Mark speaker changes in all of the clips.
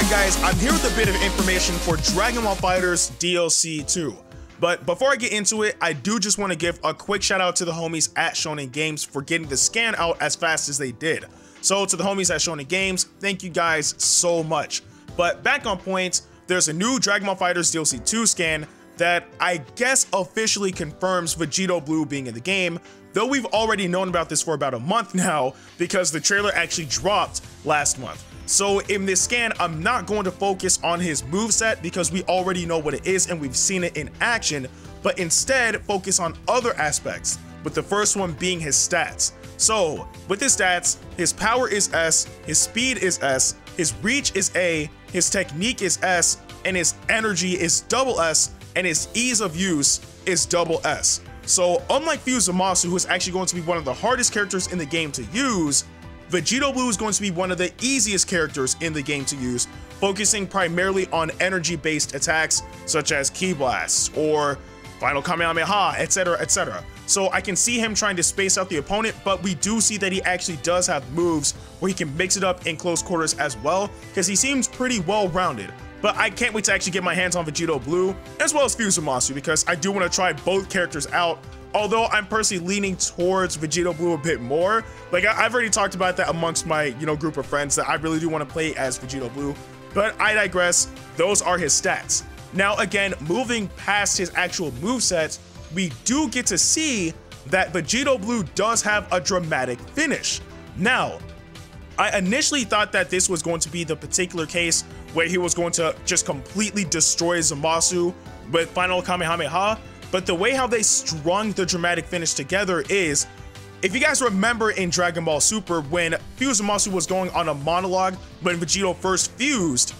Speaker 1: on, guys? I'm here with a bit of information for Dragon Ball FighterZ DLC 2. But before I get into it, I do just want to give a quick shout out to the homies at Shonen Games for getting the scan out as fast as they did. So to the homies at Shonen Games, thank you guys so much. But back on point, there's a new Dragon Ball FighterZ DLC 2 scan that I guess officially confirms Vegito Blue being in the game, though we've already known about this for about a month now because the trailer actually dropped last month. So in this scan, I'm not going to focus on his moveset because we already know what it is and we've seen it in action, but instead focus on other aspects, with the first one being his stats. So with his stats, his power is S, his speed is S, his reach is A, his technique is S, and his energy is double S, and his ease of use is double S. So unlike Zamasu, who is actually going to be one of the hardest characters in the game to use, Vegito Blue is going to be one of the easiest characters in the game to use, focusing primarily on energy-based attacks such as Ki Blasts or Final Kamehameha, etc, etc. So I can see him trying to space out the opponent, but we do see that he actually does have moves where he can mix it up in close quarters as well, because he seems pretty well-rounded. But I can't wait to actually get my hands on Vegito Blue, as well as Zamasu, because I do want to try both characters out. Although I'm personally leaning towards Vegito Blue a bit more. Like I've already talked about that amongst my group of friends, that I really do want to play as Vegito Blue. But I digress, those are his stats. Now again, moving past his actual moveset, we do get to see that Vegito Blue does have a dramatic finish. Now, I initially thought that this was going to be the particular case where he was going to just completely destroy Zamasu with Final Kamehameha, but the way how they strung the dramatic finish together is, if you guys remember in Dragon Ball Super, when Zamasu was going on a monologue when Vegito first fused,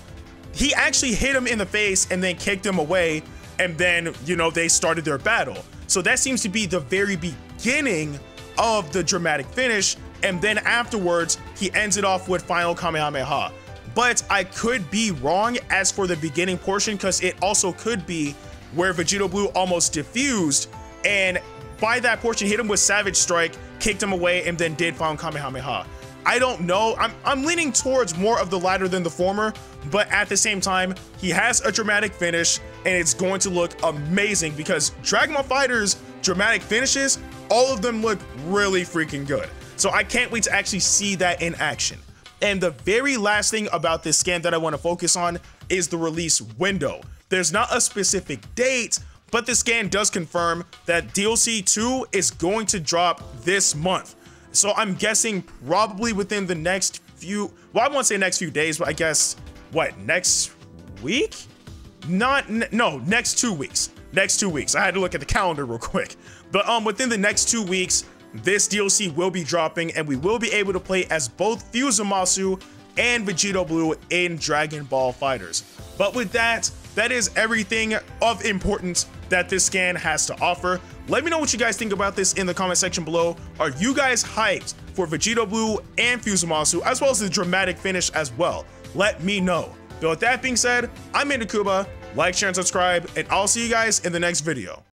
Speaker 1: he actually hit him in the face and then kicked him away, and then, they started their battle. So that seems to be the very beginning of the dramatic finish, and then afterwards, he ends it off with Final Kamehameha. But I could be wrong as for the beginning portion, because it also could be where Vegito Blue almost diffused, and by that portion hit him with Savage Strike, kicked him away, and then did Final Kamehameha. I don't know. I'm leaning towards more of the latter than the former, but at the same time, he has a dramatic finish, and it's going to look amazing because Dragon Ball FighterZ dramatic finishes, all of them look really freaking good. So I can't wait to actually see that in action. And the very last thing about this scan that I want to focus on is the release window. There's not a specific date, but the scan does confirm that DLC 2 is going to drop this month. So I'm guessing probably within the next few, well, I won't say next few days, but I guess, what, next week? No, next 2 weeks. Next 2 weeks. I had to look at the calendar real quick. But within the next 2 weeks, this DLC will be dropping, and we will be able to play as both Zamasu and Vegito Blue in Dragon Ball FighterZ. But with that, that is everything of importance that this scan has to offer. Let me know what you guys think about this in the comment section below. Are you guys hyped for Vegito Blue and Zamasu, as well as the dramatic finish as well? Let me know. But with that being said, I'm Ndukauba. Like, share, and subscribe, and I'll see you guys in the next video.